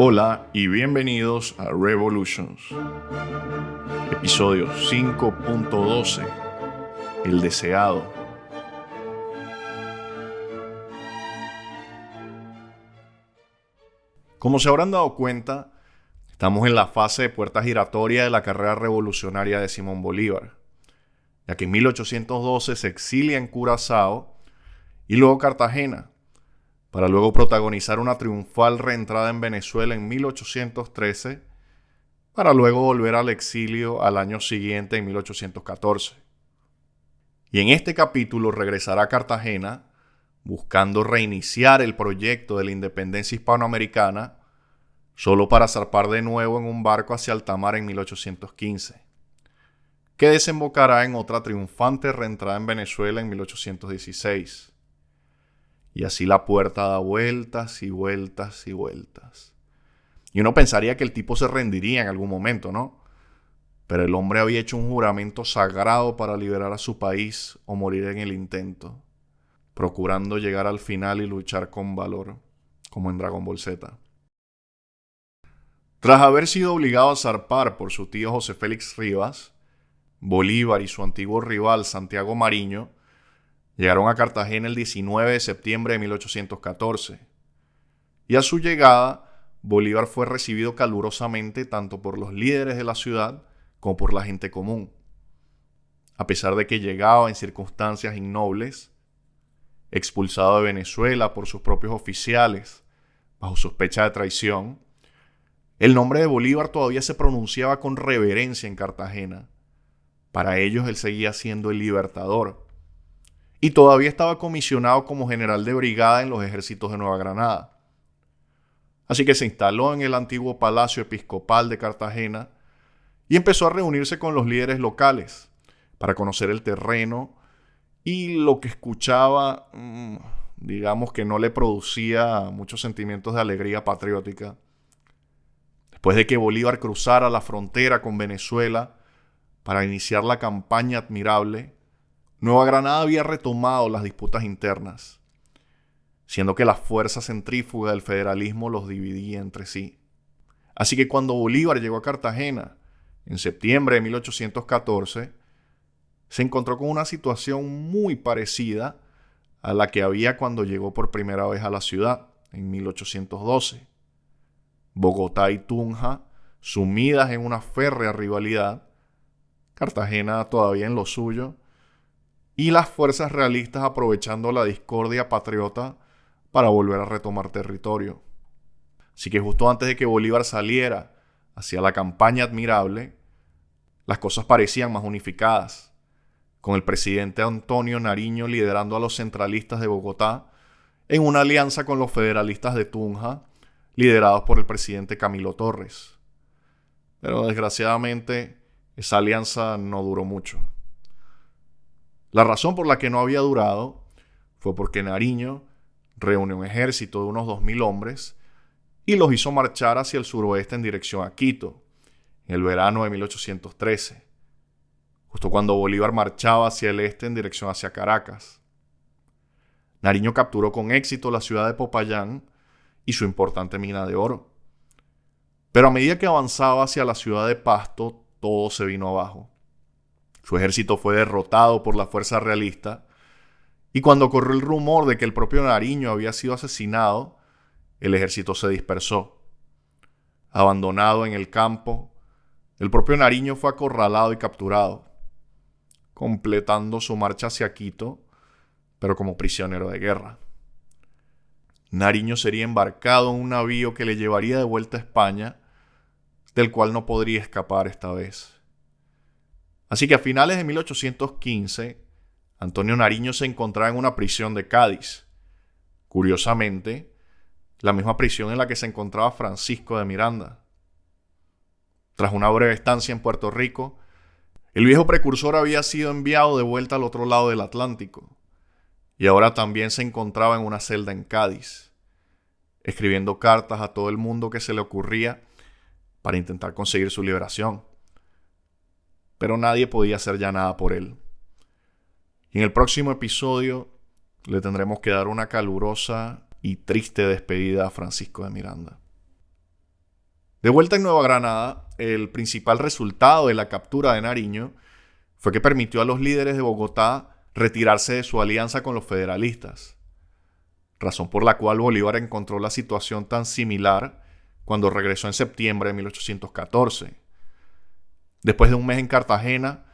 Hola y bienvenidos a Revolutions, episodio 5.12, El deseado. Como se habrán dado cuenta, estamos en la fase de puerta giratoria de la carrera revolucionaria de Simón Bolívar, ya que en 1812 se exilia en Curazao y luego Cartagena, para luego protagonizar una triunfal reentrada en Venezuela en 1813, para luego volver al exilio al año siguiente en 1814. Y en este capítulo regresará a Cartagena, buscando reiniciar el proyecto de la independencia hispanoamericana, solo para zarpar de nuevo en un barco hacia alta mar en 1815, que desembocará en otra triunfante reentrada en Venezuela en 1816. Y así la puerta da vueltas y vueltas y vueltas. Y uno pensaría que el tipo se rendiría en algún momento, ¿no? Pero el hombre había hecho un juramento sagrado para liberar a su país o morir en el intento, procurando llegar al final y luchar con valor, como en Dragon Ball Z. Tras haber sido obligado a zarpar por su tío José Félix Rivas, Bolívar y su antiguo rival Santiago Mariño llegaron a Cartagena el 19 de septiembre de 1814. Y a su llegada, Bolívar fue recibido calurosamente tanto por los líderes de la ciudad como por la gente común. A pesar de que llegaba en circunstancias innobles, expulsado de Venezuela por sus propios oficiales, bajo sospecha de traición, el nombre de Bolívar todavía se pronunciaba con reverencia en Cartagena. Para ellos él seguía siendo el libertador. Y todavía estaba comisionado como general de brigada en los ejércitos de Nueva Granada. Así que se instaló en el antiguo Palacio Episcopal de Cartagena y empezó a reunirse con los líderes locales para conocer el terreno y lo que escuchaba, digamos que no le producía muchos sentimientos de alegría patriótica. Después de que Bolívar cruzara la frontera con Venezuela para iniciar la campaña admirable, Nueva Granada había retomado las disputas internas, siendo que la fuerza centrífuga del federalismo los dividía entre sí. Así que cuando Bolívar llegó a Cartagena, en septiembre de 1814, se encontró con una situación muy parecida a la que había cuando llegó por primera vez a la ciudad, en 1812. Bogotá y Tunja, sumidas en una férrea rivalidad, Cartagena todavía en lo suyo, y las fuerzas realistas aprovechando la discordia patriota para volver a retomar territorio. Así que justo antes de que Bolívar saliera hacia la campaña admirable, las cosas parecían más unificadas, con el presidente Antonio Nariño liderando a los centralistas de Bogotá en una alianza con los federalistas de Tunja, liderados por el presidente Camilo Torres. Pero desgraciadamente esa alianza no duró mucho. La razón por la que no había durado fue porque Nariño reunió un ejército de unos 2.000 hombres y los hizo marchar hacia el suroeste en dirección a Quito, en el verano de 1813, justo cuando Bolívar marchaba hacia el este en dirección hacia Caracas. Nariño capturó con éxito la ciudad de Popayán y su importante mina de oro. Pero a medida que avanzaba hacia la ciudad de Pasto, todo se vino abajo. Su ejército fue derrotado por la fuerza realista y cuando corrió el rumor de que el propio Nariño había sido asesinado, el ejército se dispersó. Abandonado en el campo, el propio Nariño fue acorralado y capturado, completando su marcha hacia Quito, pero como prisionero de guerra. Nariño sería embarcado en un navío que le llevaría de vuelta a España, del cual no podría escapar esta vez. Así que a finales de 1815, Antonio Nariño se encontraba en una prisión de Cádiz. Curiosamente, la misma prisión en la que se encontraba Francisco de Miranda. Tras una breve estancia en Puerto Rico, el viejo precursor había sido enviado de vuelta al otro lado del Atlántico y ahora también se encontraba en una celda en Cádiz, escribiendo cartas a todo el mundo que se le ocurría para intentar conseguir su liberación. Pero nadie podía hacer ya nada por él. Y en el próximo episodio le tendremos que dar una calurosa y triste despedida a Francisco de Miranda. De vuelta en Nueva Granada, el principal resultado de la captura de Nariño fue que permitió a los líderes de Bogotá retirarse de su alianza con los federalistas, razón por la cual Bolívar encontró la situación tan similar cuando regresó en septiembre de 1814. Después de un mes en Cartagena,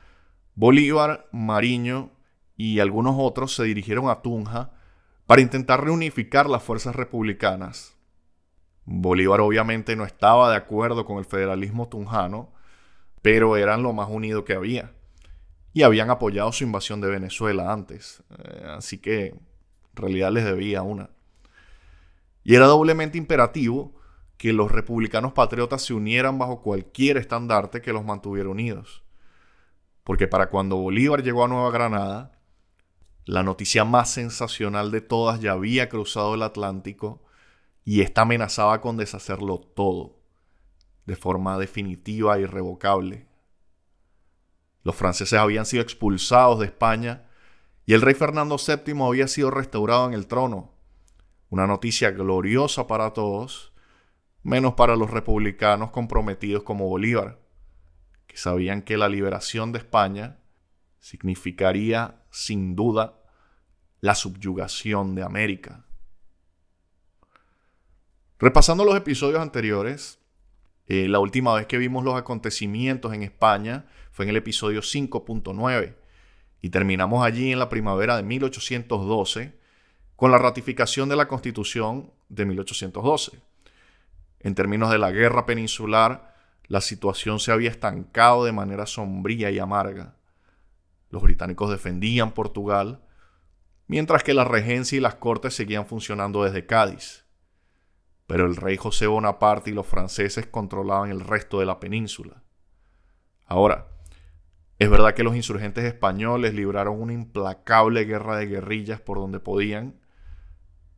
Bolívar, Mariño y algunos otros se dirigieron a Tunja para intentar reunificar las fuerzas republicanas. Bolívar obviamente no estaba de acuerdo con el federalismo tunjano, pero eran lo más unido que había y habían apoyado su invasión de Venezuela antes, así que en realidad les debía una. Y era doblemente imperativo que los republicanos patriotas se unieran bajo cualquier estandarte que los mantuviera unidos, porque para cuando Bolívar llegó a Nueva Granada, la noticia más sensacional de todas ya había cruzado el Atlántico y esta amenazaba con deshacerlo todo, de forma definitiva e irrevocable. Los franceses habían sido expulsados de España y el rey Fernando VII había sido restaurado en el trono. Una noticia gloriosa para todos, menos para los republicanos comprometidos como Bolívar, que sabían que la liberación de España significaría, sin duda, la subyugación de América. Repasando los episodios anteriores, la última vez que vimos los acontecimientos en España fue en el episodio 5.9 y terminamos allí en la primavera de 1812 con la ratificación de la Constitución de 1812. En términos de la guerra peninsular, la situación se había estancado de manera sombría y amarga. Los británicos defendían Portugal, mientras que la regencia y las cortes seguían funcionando desde Cádiz. Pero el rey José Bonaparte y los franceses controlaban el resto de la península. Ahora, es verdad que los insurgentes españoles libraron una implacable guerra de guerrillas por donde podían,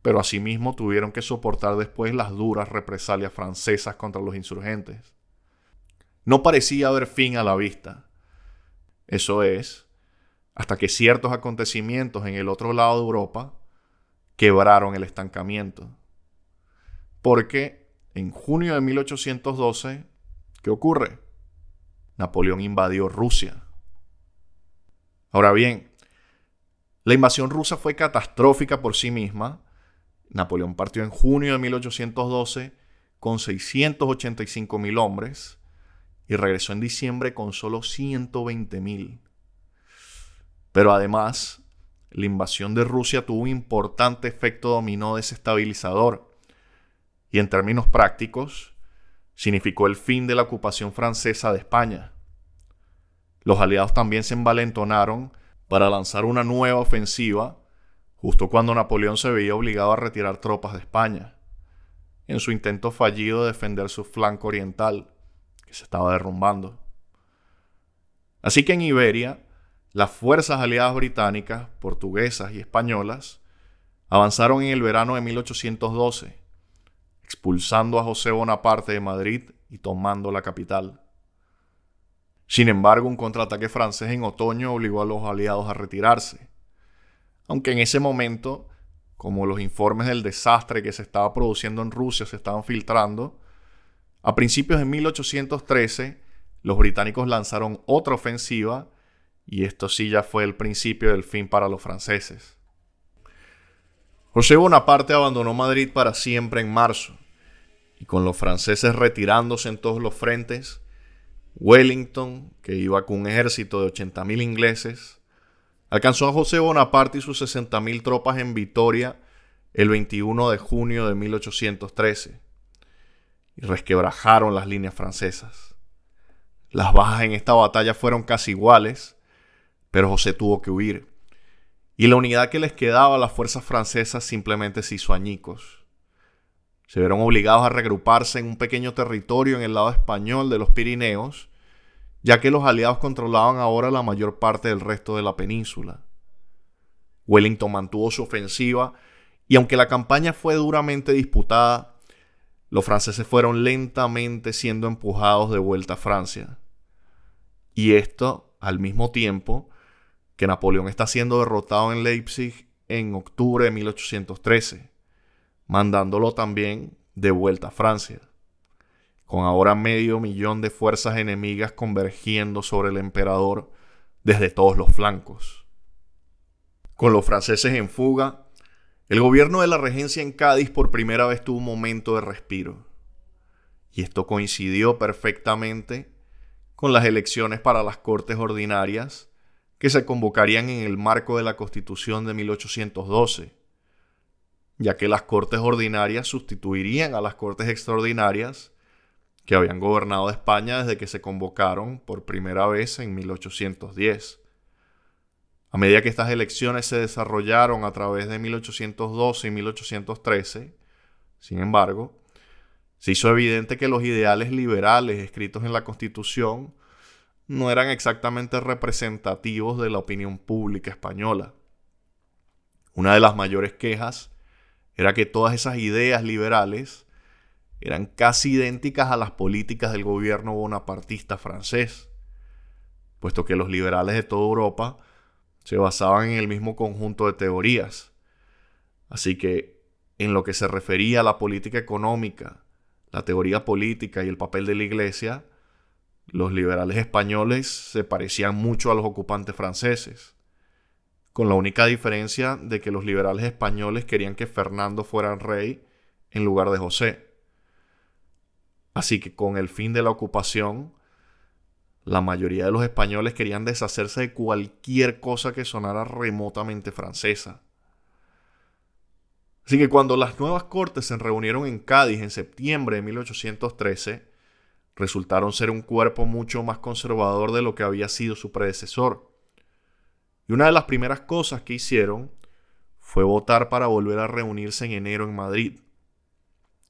pero asimismo tuvieron que soportar después las duras represalias francesas contra los insurgentes. No parecía haber fin a la vista. Eso es, hasta que ciertos acontecimientos en el otro lado de Europa quebraron el estancamiento. Porque en junio de 1812, ¿qué ocurre? Napoleón invadió Rusia. Ahora bien, la invasión rusa fue catastrófica por sí misma. Napoleón partió en junio de 1812 con 685,000 hombres y regresó en diciembre con solo 120,000. Pero además, la invasión de Rusia tuvo un importante efecto dominó desestabilizador y en términos prácticos significó el fin de la ocupación francesa de España. Los aliados también se envalentonaron para lanzar una nueva ofensiva justo cuando Napoleón se veía obligado a retirar tropas de España, en su intento fallido de defender su flanco oriental, que se estaba derrumbando. Así que en Iberia, las fuerzas aliadas británicas, portuguesas y españolas avanzaron en el verano de 1812, expulsando a José Bonaparte de Madrid y tomando la capital. Sin embargo, un contraataque francés en otoño obligó a los aliados a retirarse. Aunque en ese momento, como los informes del desastre que se estaba produciendo en Rusia se estaban filtrando, a principios de 1813 los británicos lanzaron otra ofensiva y esto sí ya fue el principio del fin para los franceses. José Bonaparte abandonó Madrid para siempre en marzo, y con los franceses retirándose en todos los frentes, Wellington, que iba con un ejército de 80,000 ingleses, alcanzó a José Bonaparte y sus 60,000 tropas en Vitoria el 21 de junio de 1813, y resquebrajaron las líneas francesas. Las bajas en esta batalla fueron casi iguales, pero José tuvo que huir, y la unidad que les quedaba a las fuerzas francesas simplemente se hizo añicos. Se vieron obligados a reagruparse en un pequeño territorio en el lado español de los Pirineos, ya que los aliados controlaban ahora la mayor parte del resto de la península. Wellington mantuvo su ofensiva y aunque la campaña fue duramente disputada, los franceses fueron lentamente siendo empujados de vuelta a Francia. Y esto al mismo tiempo que Napoleón está siendo derrotado en Leipzig en octubre de 1813, mandándolo también de vuelta a Francia. con ahora 500.000 de fuerzas enemigas convergiendo sobre el emperador desde todos los flancos. Con los franceses en fuga, el gobierno de la regencia en Cádiz por primera vez tuvo un momento de respiro. Y esto coincidió perfectamente con las elecciones para las Cortes Ordinarias que se convocarían en el marco de la Constitución de 1812, ya que las Cortes Ordinarias sustituirían a las Cortes Extraordinarias que habían gobernado España desde que se convocaron por primera vez en 1810. A medida que estas elecciones se desarrollaron a través de 1812 y 1813, sin embargo, se hizo evidente que los ideales liberales escritos en la Constitución no eran exactamente representativos de la opinión pública española. Una de las mayores quejas era que todas esas ideas liberales eran casi idénticas a las políticas del gobierno bonapartista francés, puesto que los liberales de toda Europa se basaban en el mismo conjunto de teorías. Así que, en lo que se refería a la política económica, la teoría política y el papel de la Iglesia, los liberales españoles se parecían mucho a los ocupantes franceses, con la única diferencia de que los liberales españoles querían que Fernando fuera rey en lugar de José. Así que con el fin de la ocupación, la mayoría de los españoles querían deshacerse de cualquier cosa que sonara remotamente francesa. Así que cuando las nuevas cortes se reunieron en Cádiz en septiembre de 1813, resultaron ser un cuerpo mucho más conservador de lo que había sido su predecesor. Y una de las primeras cosas que hicieron fue votar para volver a reunirse en enero en Madrid,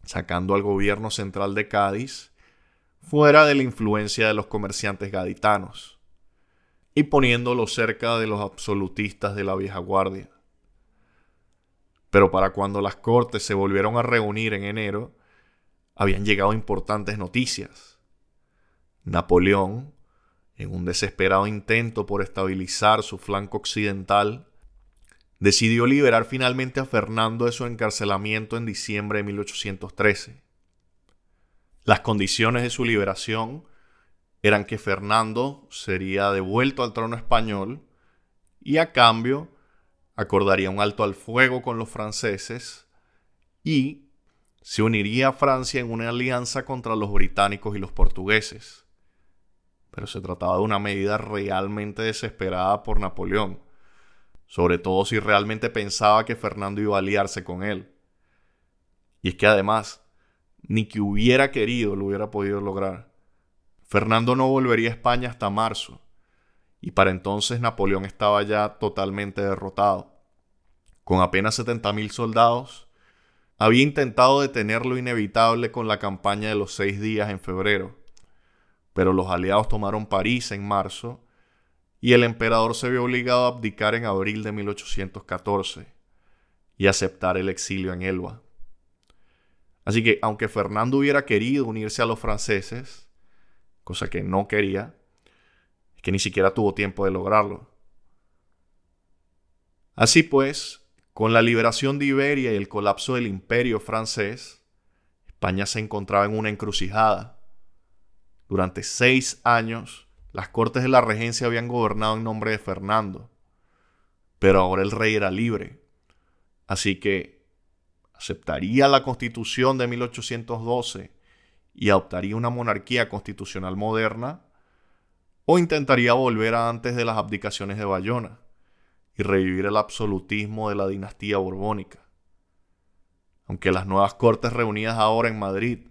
sacando al gobierno central de Cádiz fuera de la influencia de los comerciantes gaditanos y poniéndolo cerca de los absolutistas de la vieja guardia. Pero para cuando las cortes se volvieron a reunir en enero, habían llegado importantes noticias. Napoleón, en un desesperado intento por estabilizar su flanco occidental, decidió liberar finalmente a Fernando de su encarcelamiento en diciembre de 1813. Las condiciones de su liberación eran que Fernando sería devuelto al trono español y a cambio acordaría un alto al fuego con los franceses y se uniría a Francia en una alianza contra los británicos y los portugueses. Pero se trataba de una medida realmente desesperada por Napoleón, sobre todo si realmente pensaba que Fernando iba a aliarse con él. Y es que además, ni que hubiera querido lo hubiera podido lograr. Fernando no volvería a España hasta marzo, y para entonces Napoleón estaba ya totalmente derrotado. Con apenas 70.000 soldados, había intentado detener lo inevitable con la campaña de los 6 días en febrero, pero los aliados tomaron París en marzo y el emperador se vio obligado a abdicar en abril de 1814 y aceptar el exilio en Elba. Así que, aunque Fernando hubiera querido unirse a los franceses, cosa que no quería, es que ni siquiera tuvo tiempo de lograrlo. Así pues, con la liberación de Iberia y el colapso del imperio francés, España se encontraba en una encrucijada. Durante 6 años, las cortes de la regencia habían gobernado en nombre de Fernando, pero ahora el rey era libre. Así que aceptaría la Constitución de 1812 y adoptaría una monarquía constitucional moderna, o intentaría volver a antes de las abdicaciones de Bayona y revivir el absolutismo de la dinastía borbónica. Aunque las nuevas cortes reunidas ahora en Madrid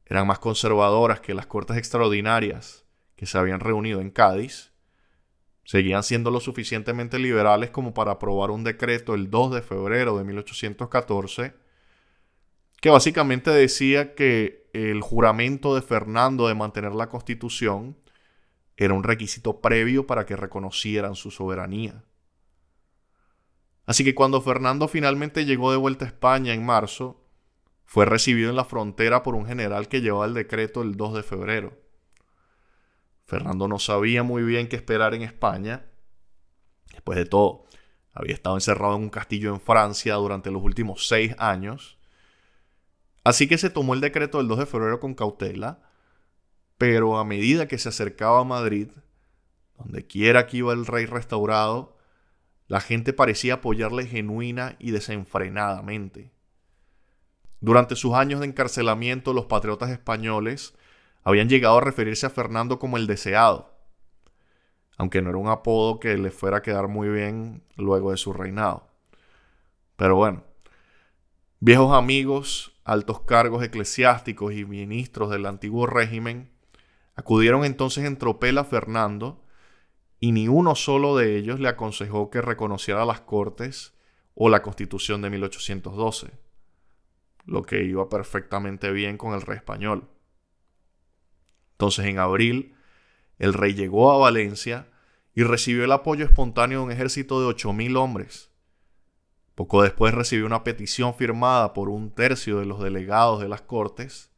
eran más conservadoras que las cortes extraordinarias que se habían reunido en Cádiz, seguían siendo lo suficientemente liberales como para aprobar un decreto el 2 de febrero de 1814 que básicamente decía que el juramento de Fernando de mantener la Constitución era un requisito previo para que reconocieran su soberanía. Así que cuando Fernando finalmente llegó de vuelta a España en marzo, fue recibido en la frontera por un general que llevaba el decreto el 2 de febrero. Fernando no sabía muy bien qué esperar en España. Después de todo, había estado encerrado en un castillo en Francia durante los últimos 6 años. Así que se tomó el decreto del 2 de febrero con cautela, pero a medida que se acercaba a Madrid, donde quiera que iba el rey restaurado, la gente parecía apoyarle genuina y desenfrenadamente. Durante sus años de encarcelamiento, los patriotas españoles habían llegado a referirse a Fernando como el deseado, aunque no era un apodo que le fuera a quedar muy bien luego de su reinado. Pero bueno, viejos amigos, altos cargos eclesiásticos y ministros del antiguo régimen acudieron entonces en tropel a Fernando y ni uno solo de ellos le aconsejó que reconociera las Cortes o la Constitución de 1812, lo que iba perfectamente bien con el rey español. Entonces, en abril, el rey llegó a Valencia y recibió el apoyo espontáneo de un ejército de 8.000 hombres. Poco después recibió una petición firmada por un tercio de los delegados de las Cortes,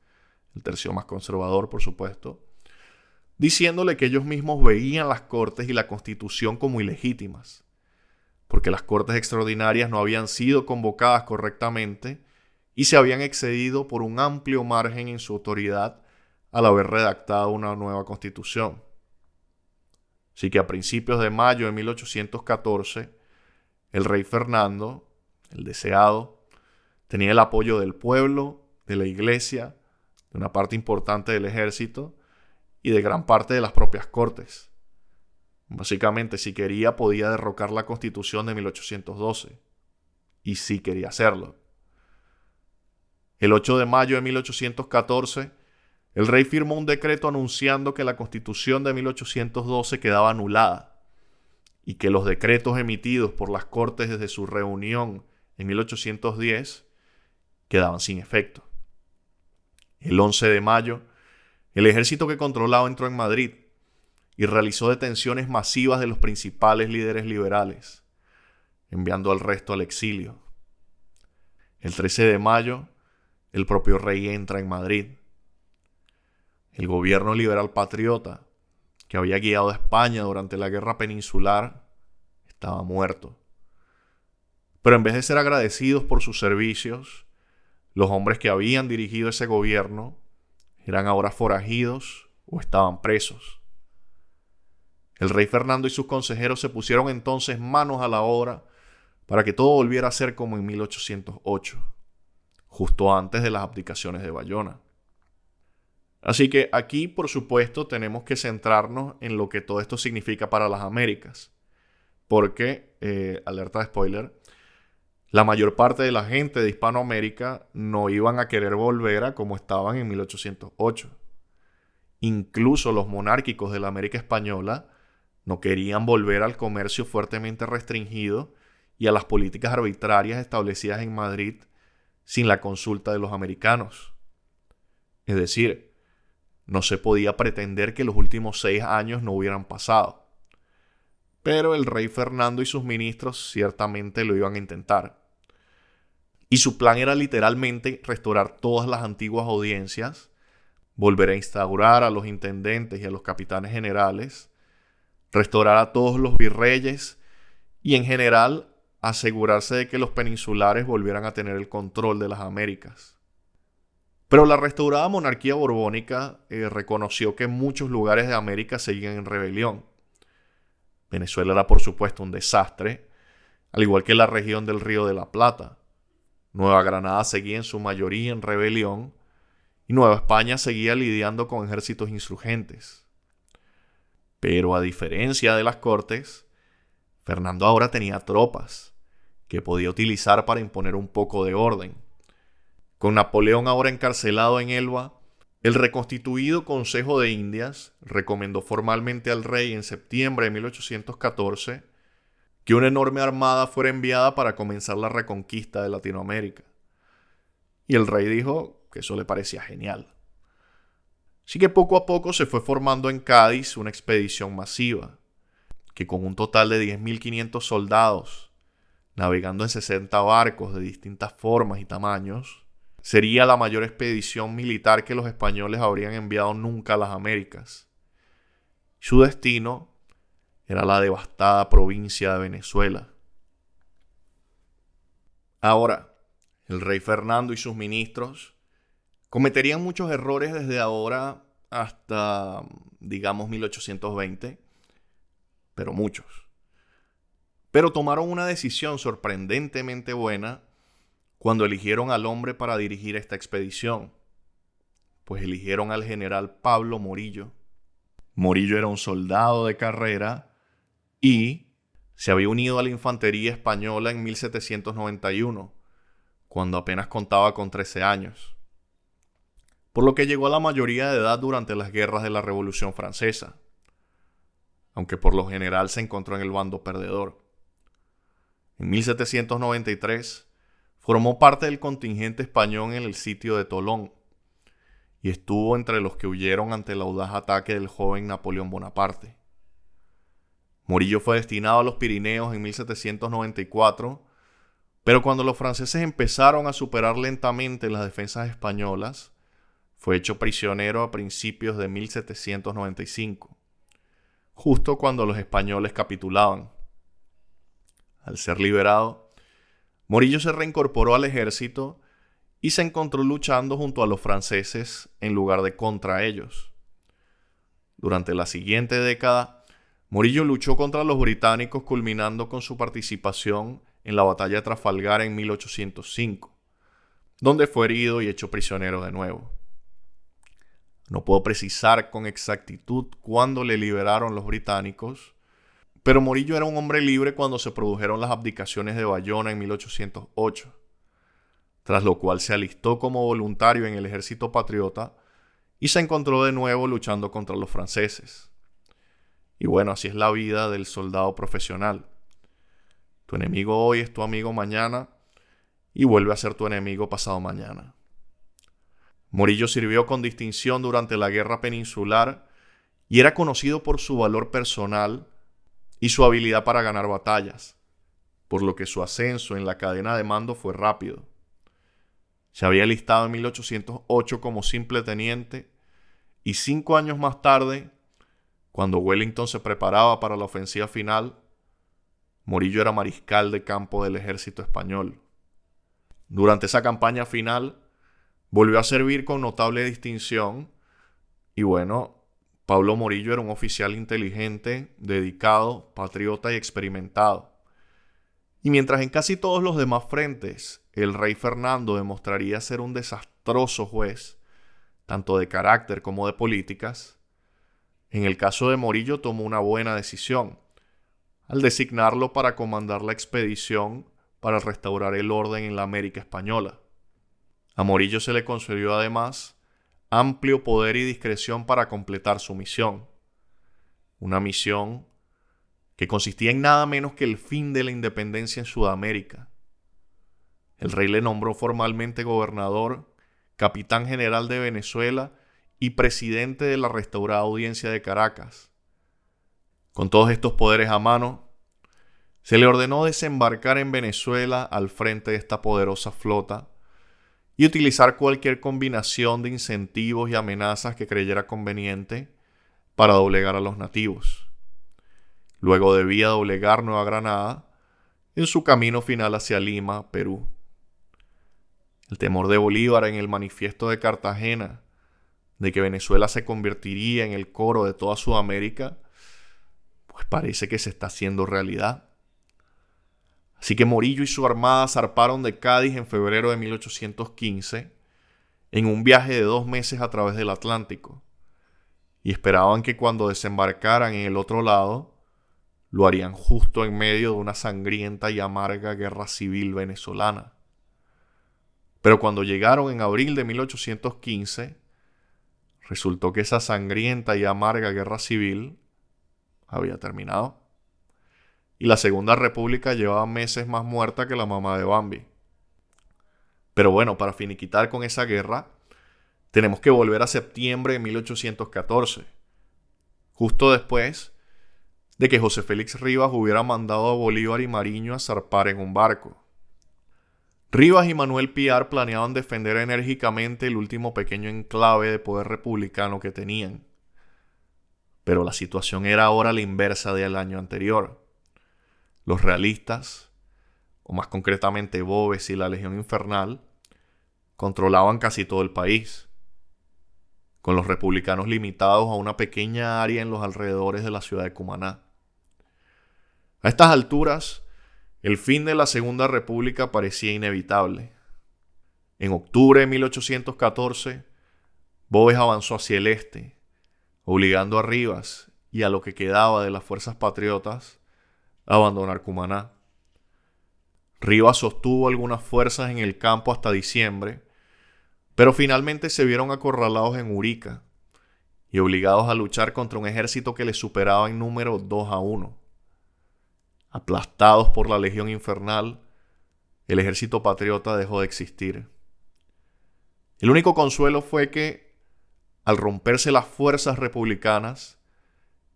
el tercio más conservador, por supuesto, diciéndole que ellos mismos veían las Cortes y la Constitución como ilegítimas, porque las Cortes extraordinarias no habían sido convocadas correctamente y se habían excedido por un amplio margen en su autoridad al haber redactado una nueva Constitución. Así que a principios de mayo de 1814, el rey Fernando, el deseado, tenía el apoyo del pueblo, de la iglesia, de una parte importante del ejército y de gran parte de las propias Cortes. Básicamente, si quería, podía derrocar la Constitución de 1812. Y sí quería hacerlo. El 8 de mayo de 1814, el rey firmó un decreto anunciando que la Constitución de 1812 quedaba anulada y que los decretos emitidos por las Cortes desde su reunión en 1810 quedaban sin efecto. El 11 de mayo, el ejército que controlaba entró en Madrid y realizó detenciones masivas de los principales líderes liberales, enviando al resto al exilio. El 13 de mayo, el propio rey entra en Madrid. El gobierno liberal patriota, que había guiado a España durante la guerra peninsular, estaba muerto. Pero en vez de ser agradecidos por sus servicios, los hombres que habían dirigido ese gobierno eran ahora forajidos o estaban presos. El rey Fernando y sus consejeros se pusieron entonces manos a la obra para que todo volviera a ser como en 1808, justo antes de las abdicaciones de Bayona. Así que aquí, por supuesto, tenemos que centrarnos en lo que todo esto significa para las Américas. Porque, alerta de spoiler, la mayor parte de la gente de Hispanoamérica no iban a querer volver a como estaban en 1808. Incluso los monárquicos de la América Española no querían volver al comercio fuertemente restringido y a las políticas arbitrarias establecidas en Madrid sin la consulta de los americanos. Es decir, no se podía pretender que los últimos 6 años no hubieran pasado. Pero el rey Fernando y sus ministros ciertamente lo iban a intentar. Y su plan era literalmente restaurar todas las antiguas audiencias, volver a instaurar a los intendentes y a los capitanes generales, restaurar a todos los virreyes y en general asegurarse de que los peninsulares volvieran a tener el control de las Américas. Pero la restaurada monarquía borbónica reconoció que muchos lugares de América seguían en rebelión. Venezuela era por supuesto un desastre, al igual que la región del Río de la Plata. Nueva Granada seguía en su mayoría en rebelión y Nueva España seguía lidiando con ejércitos insurgentes. Pero a diferencia de las Cortes, Fernando ahora tenía tropas que podía utilizar para imponer un poco de orden. Con Napoleón ahora encarcelado en Elba, el reconstituido Consejo de Indias recomendó formalmente al rey en septiembre de 1814 que una enorme armada fuera enviada para comenzar la reconquista de Latinoamérica. Y el rey dijo que eso le parecía genial. Así que poco a poco se fue formando en Cádiz una expedición masiva, que con un total de 10.500 soldados, navegando en 60 barcos de distintas formas y tamaños, sería la mayor expedición militar que los españoles habrían enviado nunca a las Américas. Su destino era la devastada provincia de Venezuela. Ahora, el rey Fernando y sus ministros Cometerían muchos errores desde ahora hasta, digamos, 1820, pero muchos. Pero tomaron una decisión sorprendentemente buena cuando eligieron al hombre para dirigir esta expedición, pues eligieron al general Pablo Morillo. Morillo era un soldado de carrera y se había unido a la infantería española en 1791, cuando apenas contaba con 13 años, por lo que llegó a la mayoría de edad durante las guerras de la Revolución Francesa, aunque por lo general se encontró en el bando perdedor. En 1793 formó parte del contingente español en el sitio de Tolón y estuvo entre los que huyeron ante el audaz ataque del joven Napoleón Bonaparte. Morillo fue destinado a los Pirineos en 1794, pero cuando los franceses empezaron a superar lentamente las defensas españolas, fue hecho prisionero a principios de 1795, justo cuando los españoles capitulaban. Al ser liberado, Morillo se reincorporó al ejército y se encontró luchando junto a los franceses en lugar de contra ellos. Durante la siguiente década, Morillo luchó contra los británicos, culminando con su participación en la batalla de Trafalgar en 1805, donde fue herido y hecho prisionero de nuevo. No puedo precisar con exactitud cuándo le liberaron los británicos, pero Morillo era un hombre libre cuando se produjeron las abdicaciones de Bayona en 1808, tras lo cual se alistó como voluntario en el ejército patriota y se encontró de nuevo luchando contra los franceses. Y bueno, así es la vida del soldado profesional. Tu enemigo hoy es tu amigo mañana y vuelve a ser tu enemigo pasado mañana. Morillo sirvió con distinción durante la Guerra Peninsular y era conocido por su valor personal y su habilidad para ganar batallas, por lo que su ascenso en la cadena de mando fue rápido. Se había alistado en 1808 como simple teniente y 5 años más tarde, cuando Wellington se preparaba para la ofensiva final, Morillo era mariscal de campo del ejército español. Durante esa campaña final, volvió a servir con notable distinción y bueno, Pablo Morillo era un oficial inteligente, dedicado, patriota y experimentado. Y mientras en casi todos los demás frentes el rey Fernando demostraría ser un desastroso juez, tanto de carácter como de políticas, en el caso de Morillo tomó una buena decisión al designarlo para comandar la expedición para restaurar el orden en la América española. A Morillo se le concedió además amplio poder y discreción para completar su misión. Una misión que consistía en nada menos que el fin de la independencia en Sudamérica. El rey le nombró formalmente gobernador, capitán general de Venezuela y presidente de la restaurada Audiencia de Caracas. Con todos estos poderes a mano, se le ordenó desembarcar en Venezuela al frente de esta poderosa flota y utilizar cualquier combinación de incentivos y amenazas que creyera conveniente para doblegar a los nativos. Luego debía doblegar Nueva Granada en su camino final hacia Lima, Perú. El temor de Bolívar en el Manifiesto de Cartagena de que Venezuela se convertiría en el coro de toda Sudamérica, pues parece que se está haciendo realidad. Así que Morillo y su armada zarparon de Cádiz en febrero de 1815 en un viaje de 2 meses a través del Atlántico y esperaban que cuando desembarcaran en el otro lado lo harían justo en medio de una sangrienta y amarga guerra civil venezolana. Pero cuando llegaron en abril de 1815, resultó que esa sangrienta y amarga guerra civil había terminado. Y la Segunda República llevaba meses más muerta que la mamá de Bambi. Pero bueno, para finiquitar con esa guerra, tenemos que volver a septiembre de 1814, justo después de que José Félix Rivas hubiera mandado a Bolívar y Mariño a zarpar en un barco. Rivas y Manuel Piar planeaban defender enérgicamente el último pequeño enclave de poder republicano que tenían. Pero la situación era ahora la inversa del año anterior. Los realistas, o más concretamente Boves y la Legión Infernal, controlaban casi todo el país, con los republicanos limitados a una pequeña área en los alrededores de la ciudad de Cumaná. A estas alturas, el fin de la Segunda República parecía inevitable. En octubre de 1814, Boves avanzó hacia el este, obligando a Rivas y a lo que quedaba de las fuerzas patriotas a abandonar Cumaná. Rivas sostuvo algunas fuerzas en el campo hasta diciembre, pero finalmente se vieron acorralados en Urica y obligados a luchar contra un ejército que les superaba en número 2-1. Aplastados por la Legión Infernal, el ejército patriota dejó de existir. El único consuelo fue que, al romperse las fuerzas republicanas,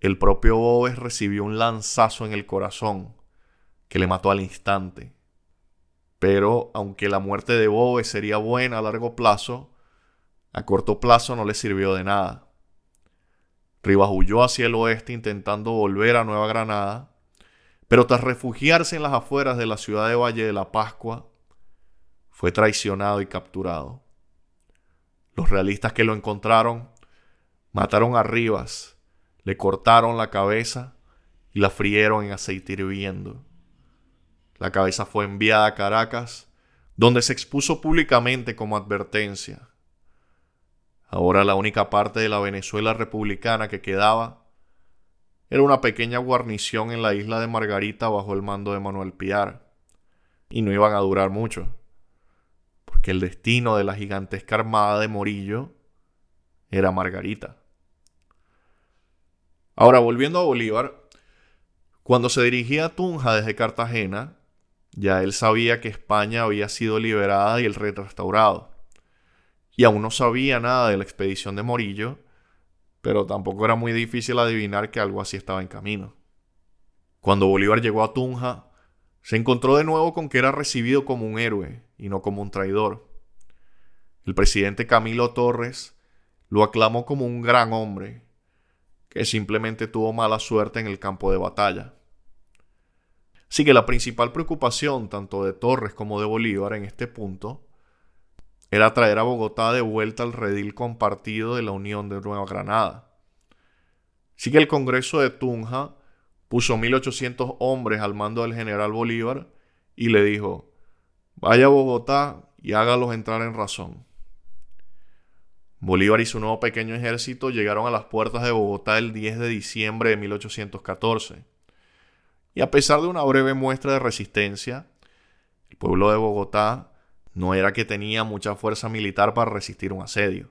el propio Boves recibió un lanzazo en el corazón que le mató al instante. Pero, aunque la muerte de Boves sería buena a largo plazo, a corto plazo no le sirvió de nada. Rivas huyó hacia el oeste intentando volver a Nueva Granada, pero tras refugiarse en las afueras de la ciudad de Valle de la Pascua, fue traicionado y capturado. Los realistas que lo encontraron mataron a Rivas, le cortaron la cabeza y la frieron en aceite hirviendo. La cabeza fue enviada a Caracas, donde se expuso públicamente como advertencia. Ahora la única parte de la Venezuela republicana que quedaba era una pequeña guarnición en la isla de Margarita bajo el mando de Manuel Piar. Y no iban a durar mucho, porque el destino de la gigantesca armada de Morillo era Margarita. Ahora, volviendo a Bolívar, cuando se dirigía a Tunja desde Cartagena, ya él sabía que España había sido liberada y el rey restaurado. Y aún no sabía nada de la expedición de Morillo, pero tampoco era muy difícil adivinar que algo así estaba en camino. Cuando Bolívar llegó a Tunja, se encontró de nuevo con que era recibido como un héroe y no como un traidor. El presidente Camilo Torres lo aclamó como un gran hombre, que simplemente tuvo mala suerte en el campo de batalla. Así que la principal preocupación tanto de Torres como de Bolívar en este punto era traer a Bogotá de vuelta al redil compartido de la Unión de Nueva Granada. Así que el Congreso de Tunja puso 1.800 hombres al mando del general Bolívar y le dijo: vaya a Bogotá y hágalos entrar en razón. Bolívar y su nuevo pequeño ejército llegaron a las puertas de Bogotá el 10 de diciembre de 1814. Y a pesar de una breve muestra de resistencia, el pueblo de Bogotá no era que tenía mucha fuerza militar para resistir un asedio.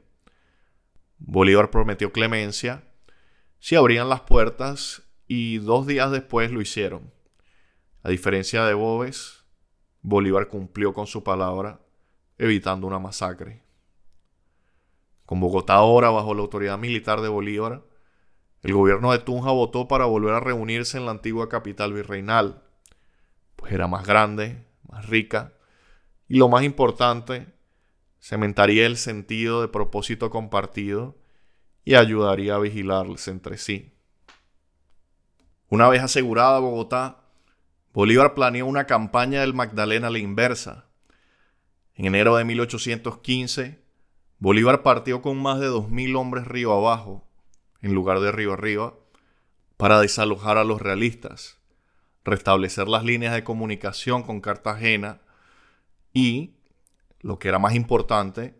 Bolívar prometió clemencia si abrían las puertas y 2 días después lo hicieron. A diferencia de Boves, Bolívar cumplió con su palabra, evitando una masacre. Con Bogotá ahora bajo la autoridad militar de Bolívar, el gobierno de Tunja votó para volver a reunirse en la antigua capital virreinal, pues era más grande, más rica y, lo más importante, cementaría el sentido de propósito compartido y ayudaría a vigilarse entre sí. Una vez asegurada Bogotá, Bolívar planeó una campaña del Magdalena a la inversa. En enero de 1815, Bolívar partió con más de 2.000 hombres río abajo, en lugar de río arriba, para desalojar a los realistas, restablecer las líneas de comunicación con Cartagena y, lo que era más importante,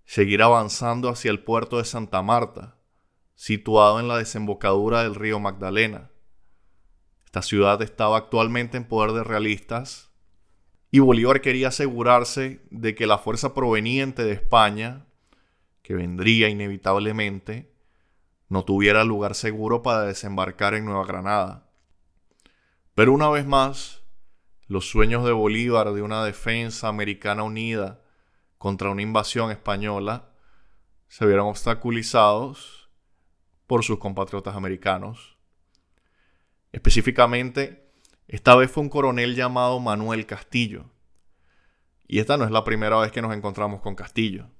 seguir avanzando hacia el puerto de Santa Marta, situado en la desembocadura del río Magdalena. Esta ciudad estaba actualmente en poder de realistas y Bolívar quería asegurarse de que la fuerza proveniente de España, que vendría inevitablemente, no tuviera lugar seguro para desembarcar en Nueva Granada. Pero una vez más, los sueños de Bolívar de una defensa americana unida contra una invasión española se vieron obstaculizados por sus compatriotas americanos. Específicamente, esta vez fue un coronel llamado Manuel Castillo. Y esta no es la primera vez que nos encontramos con Castillo.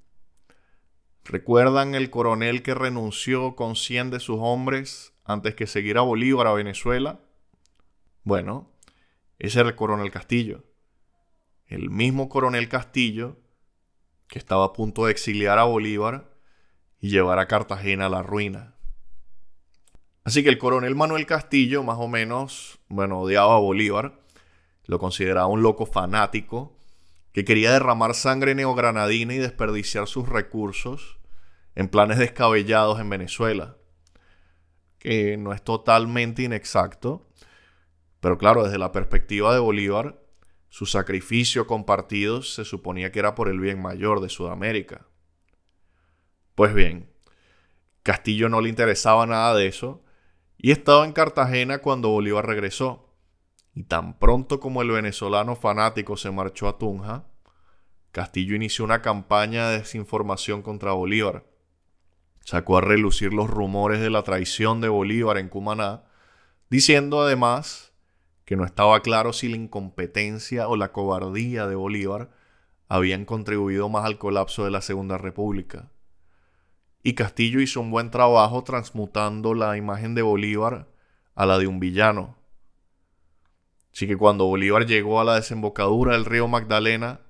¿Recuerdan el coronel que renunció con 100 de sus hombres antes que seguir a Bolívar a Venezuela? Bueno, ese era el coronel Castillo. El mismo coronel Castillo que estaba a punto de exiliar a Bolívar y llevar a Cartagena a la ruina. Así que el coronel Manuel Castillo, más o menos, odiaba a Bolívar, lo consideraba un loco fanático que quería derramar sangre neogranadina y desperdiciar sus recursos en planes descabellados en Venezuela, que no es totalmente inexacto, pero claro, desde la perspectiva de Bolívar, su sacrificio compartido se suponía que era por el bien mayor de Sudamérica. Pues bien, Castillo no le interesaba nada de eso y estaba en Cartagena cuando Bolívar regresó. Y tan pronto como el venezolano fanático se marchó a Tunja, Castillo inició una campaña de desinformación contra Bolívar. Sacó a relucir los rumores de la traición de Bolívar en Cumaná, diciendo además que no estaba claro si la incompetencia o la cobardía de Bolívar habían contribuido más al colapso de la Segunda República. Y Castillo hizo un buen trabajo transmutando la imagen de Bolívar a la de un villano. Así que cuando Bolívar llegó a la desembocadura del río Magdalena,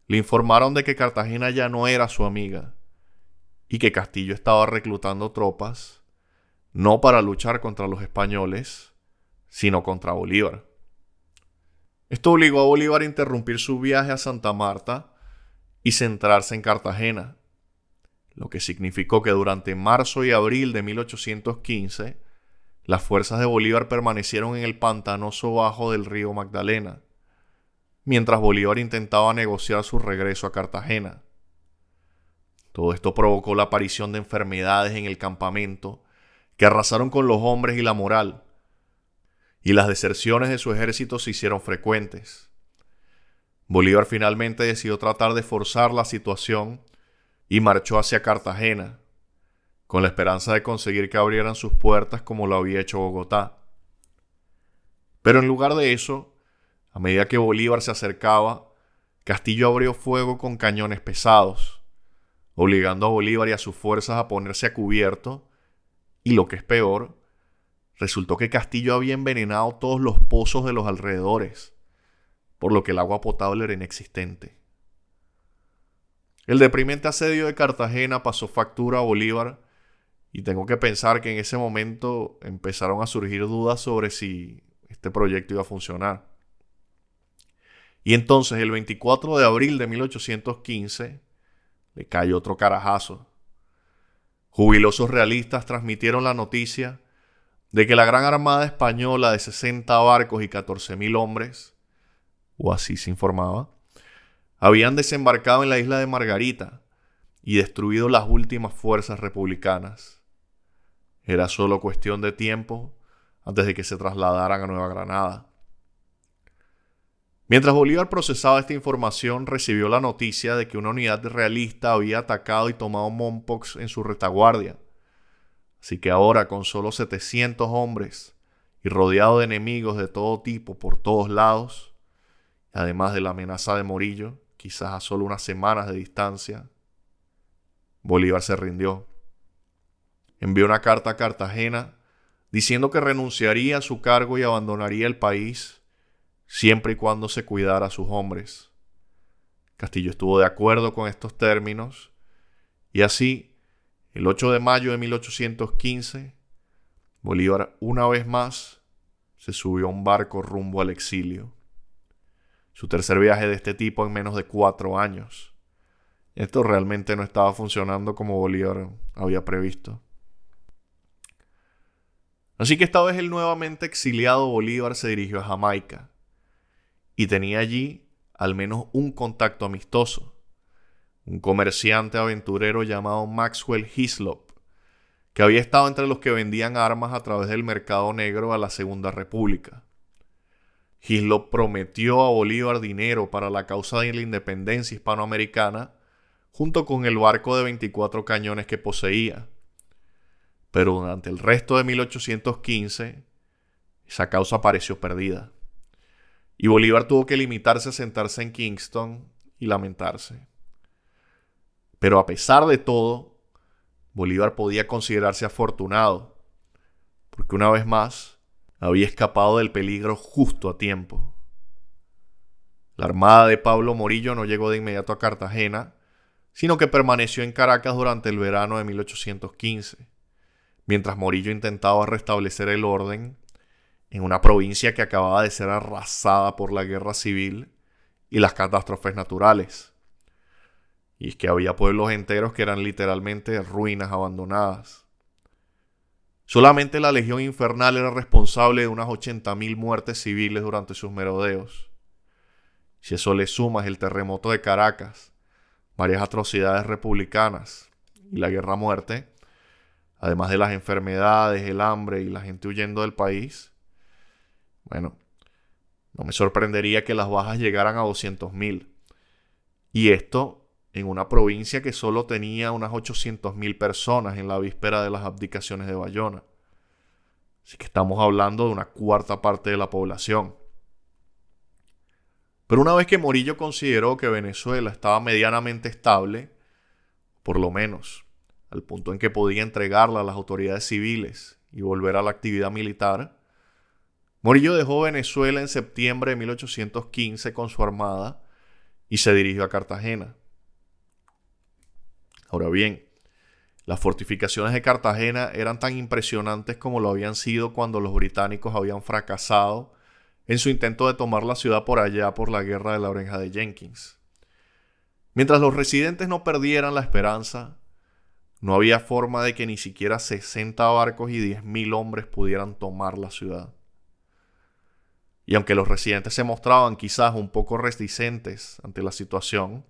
le informaron de que Cartagena ya no era su amiga y que Castillo estaba reclutando tropas no para luchar contra los españoles, sino contra Bolívar. Esto obligó a Bolívar a interrumpir su viaje a Santa Marta y centrarse en Cartagena, lo que significó que durante marzo y abril de 1815 las fuerzas de Bolívar permanecieron en el pantanoso bajo del río Magdalena, mientras Bolívar intentaba negociar su regreso a Cartagena. Todo esto provocó la aparición de enfermedades en el campamento que arrasaron con los hombres y la moral, y las deserciones de su ejército se hicieron frecuentes. Bolívar finalmente decidió tratar de forzar la situación y marchó hacia Cartagena, con la esperanza de conseguir que abrieran sus puertas como lo había hecho Bogotá. Pero en lugar de eso, a medida que Bolívar se acercaba, Castillo abrió fuego con cañones pesados, obligando a Bolívar y a sus fuerzas a ponerse a cubierto, y lo que es peor, resultó que Castillo había envenenado todos los pozos de los alrededores, por lo que el agua potable era inexistente. El deprimente asedio de Cartagena pasó factura a Bolívar y tengo que pensar que en ese momento empezaron a surgir dudas sobre si este proyecto iba a funcionar. Y entonces, el 24 de abril de 1815, le cayó otro carajazo. Jubilosos realistas transmitieron la noticia de que la gran armada española de 60 barcos y 14.000 hombres, o así se informaba, habían desembarcado en la isla de Margarita y destruido las últimas fuerzas republicanas. Era solo cuestión de tiempo antes de que se trasladaran a Nueva Granada. Mientras Bolívar procesaba esta información, recibió la noticia de que una unidad realista había atacado y tomado Mompox en su retaguardia. Así que ahora, con solo 700 hombres y rodeado de enemigos de todo tipo por todos lados, además de la amenaza de Morillo, quizás a solo unas semanas de distancia, Bolívar se rindió. Envió una carta a Cartagena diciendo que renunciaría a su cargo y abandonaría el país siempre y cuando se cuidara a sus hombres. Castillo estuvo de acuerdo con estos términos y así, el 8 de mayo de 1815, Bolívar una vez más se subió a un barco rumbo al exilio. Su tercer viaje de este tipo en menos de 4 años. Esto realmente no estaba funcionando como Bolívar había previsto. Así que esta vez el nuevamente exiliado Bolívar se dirigió a Jamaica y tenía allí al menos un contacto amistoso, un comerciante aventurero llamado Maxwell Hislop, que había estado entre los que vendían armas a través del mercado negro a la Segunda República. Hislop prometió a Bolívar dinero para la causa de la independencia hispanoamericana junto con el barco de 24 cañones que poseía. Pero durante el resto de 1815, esa causa pareció perdida. Y Bolívar tuvo que limitarse a sentarse en Kingston y lamentarse. Pero a pesar de todo, Bolívar podía considerarse afortunado, porque una vez más había escapado del peligro justo a tiempo. La armada de Pablo Morillo no llegó de inmediato a Cartagena, sino que permaneció en Caracas durante el verano de 1815, mientras Morillo intentaba restablecer el orden en una provincia que acababa de ser arrasada por la guerra civil y las catástrofes naturales. Y es que había pueblos enteros que eran literalmente ruinas abandonadas. Solamente la Legión Infernal era responsable de unas 80.000 muertes civiles durante sus merodeos. Si eso le sumas el terremoto de Caracas, varias atrocidades republicanas y la guerra a muerte, además de las enfermedades, el hambre y la gente huyendo del país, bueno, no me sorprendería que las bajas llegaran a 200.000. Y esto en una provincia que solo tenía unas 800.000 personas en la víspera de las abdicaciones de Bayona. Así que estamos hablando de una cuarta parte de la población. Pero una vez que Morillo consideró que Venezuela estaba medianamente estable, por lo menos al punto en que podía entregarla a las autoridades civiles y volver a la actividad militar, Morillo dejó Venezuela en septiembre de 1815 con su armada y se dirigió a Cartagena. Ahora bien, las fortificaciones de Cartagena eran tan impresionantes como lo habían sido cuando los británicos habían fracasado en su intento de tomar la ciudad por allá por la guerra de la Oreja de Jenkins. Mientras los residentes no perdieran la esperanza, no había forma de que ni siquiera 60 barcos y 10.000 hombres pudieran tomar la ciudad. Y aunque los residentes se mostraban quizás un poco reticentes ante la situación,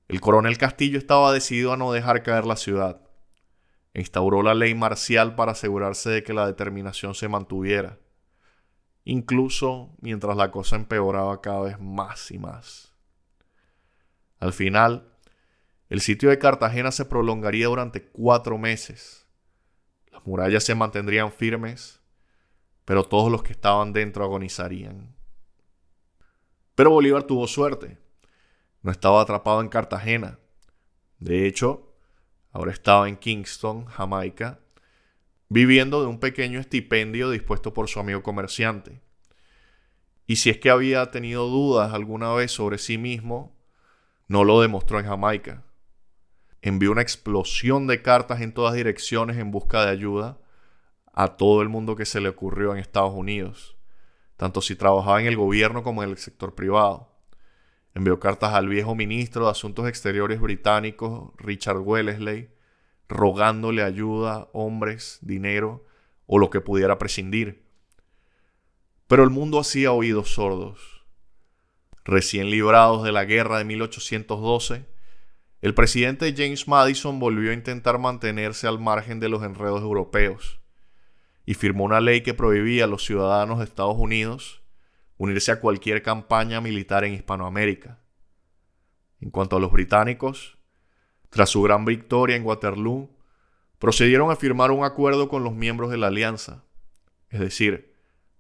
el coronel Castillo estaba decidido a no dejar caer la ciudad. Instauró la ley marcial para asegurarse de que la determinación se mantuviera, incluso mientras la cosa empeoraba cada vez más y más. Al final, el sitio de Cartagena se prolongaría durante 4 meses. Las murallas se mantendrían firmes, pero todos los que estaban dentro agonizarían. Pero Bolívar tuvo suerte. No estaba atrapado en Cartagena. De hecho, ahora estaba en Kingston, Jamaica, viviendo de un pequeño estipendio dispuesto por su amigo comerciante. Y si es que había tenido dudas alguna vez sobre sí mismo, no lo demostró en Jamaica. Envió una explosión de cartas en todas direcciones en busca de ayuda a todo el mundo que se le ocurrió en Estados Unidos, tanto si trabajaba en el gobierno como en el sector privado. Envió cartas al viejo ministro de Asuntos Exteriores británico, Richard Wellesley, rogándole ayuda, hombres, dinero o lo que pudiera prescindir. Pero el mundo hacía oídos sordos. Recién librados de la guerra de 1812, el presidente James Madison volvió a intentar mantenerse al margen de los enredos europeos y firmó una ley que prohibía a los ciudadanos de Estados Unidos unirse a cualquier campaña militar en Hispanoamérica. En cuanto a los británicos, tras su gran victoria en Waterloo, procedieron a firmar un acuerdo con los miembros de la alianza, es decir,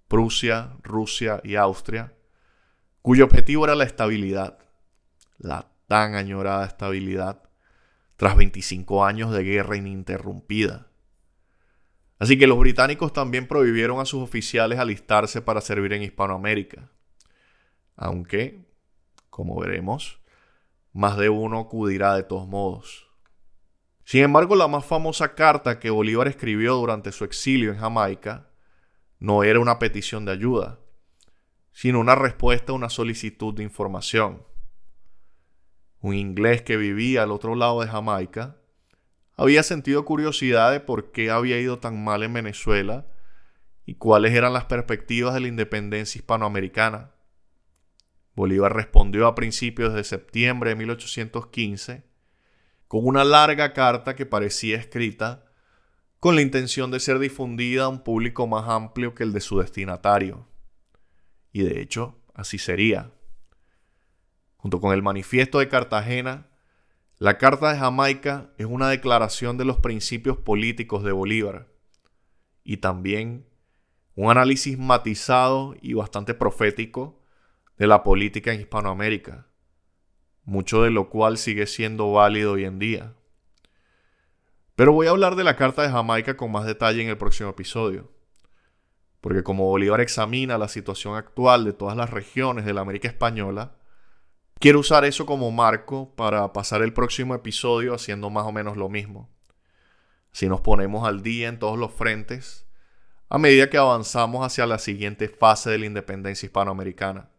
Prusia, Rusia y Austria, cuyo objetivo era la estabilidad, la tan añorada estabilidad, tras 25 años de guerra ininterrumpida. Así que los británicos también prohibieron a sus oficiales alistarse para servir en Hispanoamérica. Aunque, como veremos, más de uno acudirá de todos modos. Sin embargo, la más famosa carta que Bolívar escribió durante su exilio en Jamaica no era una petición de ayuda, sino una respuesta a una solicitud de información. Un inglés que vivía al otro lado de Jamaica había sentido curiosidad de por qué había ido tan mal en Venezuela y cuáles eran las perspectivas de la independencia hispanoamericana. Bolívar respondió a principios de septiembre de 1815 con una larga carta que parecía escrita con la intención de ser difundida a un público más amplio que el de su destinatario. Y de hecho, así sería. Junto con el Manifiesto de Cartagena, la Carta de Jamaica es una declaración de los principios políticos de Bolívar y también un análisis matizado y bastante profético de la política en Hispanoamérica, mucho de lo cual sigue siendo válido hoy en día. Pero voy a hablar de la Carta de Jamaica con más detalle en el próximo episodio, porque como Bolívar examina la situación actual de todas las regiones de la América Española, Quiero usar eso como marco para pasar el próximo episodio haciendo más o menos lo mismo. Si nos ponemos al día en todos los frentes, a medida que avanzamos hacia la siguiente fase de la independencia hispanoamericana.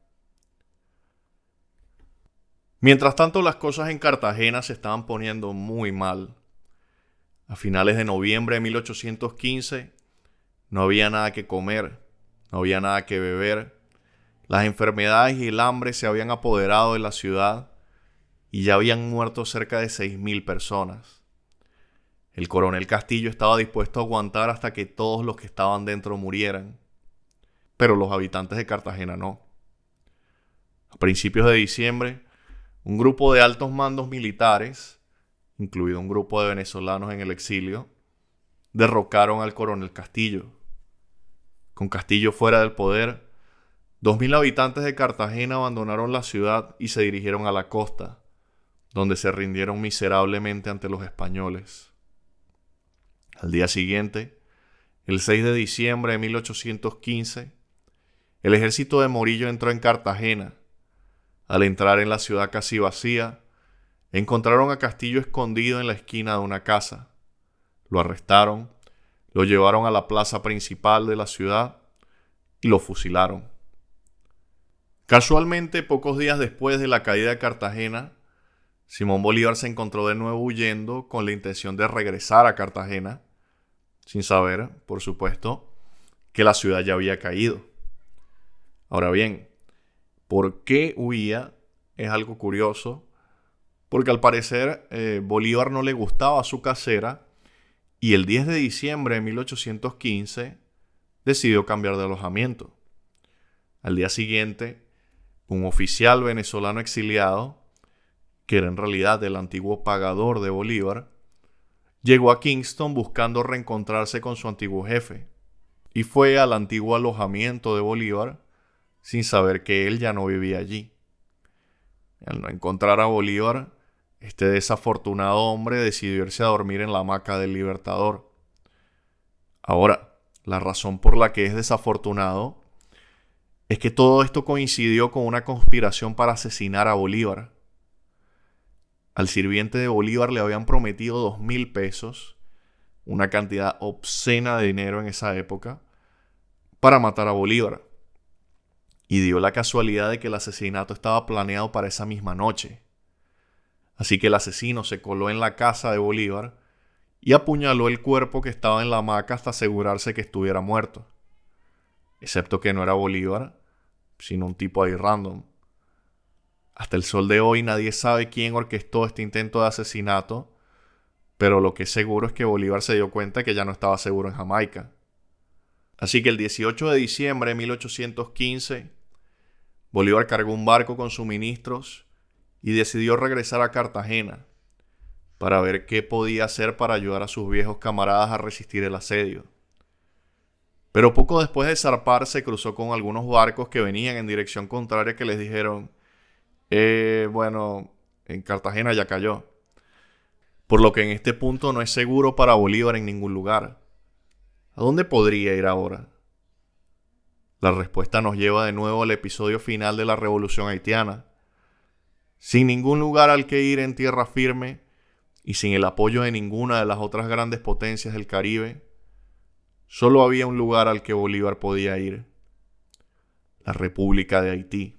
Mientras tanto, las cosas en Cartagena se estaban poniendo muy mal. A finales de noviembre de 1815, no había nada que comer, no había nada que beber. Las enfermedades y el hambre se habían apoderado de la ciudad y ya habían muerto cerca de 6.000 personas. El coronel Castillo estaba dispuesto a aguantar hasta que todos los que estaban dentro murieran, pero los habitantes de Cartagena no. A principios de diciembre, un grupo de altos mandos militares, incluido un grupo de venezolanos en el exilio, derrocaron al coronel Castillo. Con Castillo fuera del poder, 2.000 habitantes de Cartagena abandonaron la ciudad y se dirigieron a la costa, donde se rindieron miserablemente ante los españoles. Al día siguiente, el 6 de diciembre de 1815, el ejército de Morillo entró en Cartagena. Al entrar en la ciudad casi vacía, encontraron a Castillo escondido en la esquina de una casa. Lo arrestaron, lo llevaron a la plaza principal de la ciudad y lo fusilaron. Casualmente, pocos días después de la caída de Cartagena, Simón Bolívar se encontró de nuevo huyendo con la intención de regresar a Cartagena, sin saber, por supuesto, que la ciudad ya había caído. Ahora bien, ¿por qué huía? Es algo curioso, porque al parecer Bolívar no le gustaba su casera y el 10 de diciembre de 1815 decidió cambiar de alojamiento. Al día siguiente, un oficial venezolano exiliado, que era en realidad el antiguo pagador de Bolívar, llegó a Kingston buscando reencontrarse con su antiguo jefe y fue al antiguo alojamiento de Bolívar sin saber que él ya no vivía allí. Al no encontrar a Bolívar, este desafortunado hombre decidió irse a dormir en la hamaca del Libertador. Ahora, la razón por la que es desafortunado es que todo esto coincidió con una conspiración para asesinar a Bolívar. Al sirviente de Bolívar le habían prometido 2.000 pesos, una cantidad obscena de dinero en esa época, para matar a Bolívar. Y dio la casualidad de que el asesinato estaba planeado para esa misma noche. Así que el asesino se coló en la casa de Bolívar y apuñaló el cuerpo que estaba en la hamaca hasta asegurarse que estuviera muerto. Excepto que no era Bolívar, sino un tipo ahí random. Hasta el sol de hoy nadie sabe quién orquestó este intento de asesinato, pero lo que es seguro es que Bolívar se dio cuenta que ya no estaba seguro en Jamaica. Así que el 18 de diciembre de 1815, Bolívar cargó un barco con suministros y decidió regresar a Cartagena para ver qué podía hacer para ayudar a sus viejos camaradas a resistir el asedio. Pero poco después de zarpar se cruzó con algunos barcos que venían en dirección contraria que les dijeron, en Cartagena ya cayó. Por lo que en este punto no es seguro para Bolívar en ningún lugar. ¿A dónde podría ir ahora? La respuesta nos lleva de nuevo al episodio final de la Revolución Haitiana. Sin ningún lugar al que ir en tierra firme y sin el apoyo de ninguna de las otras grandes potencias del Caribe, solo había un lugar al que Bolívar podía ir: la República de Haití.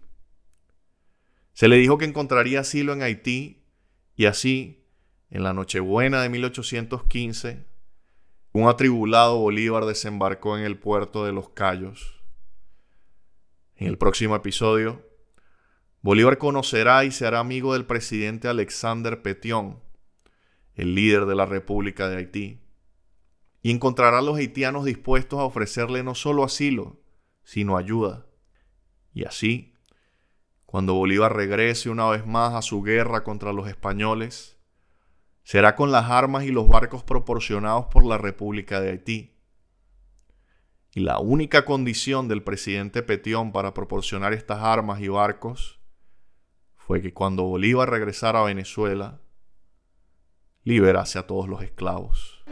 Se le dijo que encontraría asilo en Haití y así, en la Nochebuena de 1815, un atribulado Bolívar desembarcó en el puerto de Los Cayos. En el próximo episodio, Bolívar conocerá y se hará amigo del presidente Alexander Pétion, el líder de la República de Haití, y encontrará a los haitianos dispuestos a ofrecerle no solo asilo, sino ayuda. Y así, cuando Bolívar regrese una vez más a su guerra contra los españoles, será con las armas y los barcos proporcionados por la República de Haití. Y la única condición del presidente Pétion para proporcionar estas armas y barcos fue que cuando Bolívar regresara a Venezuela, liberase a todos los esclavos.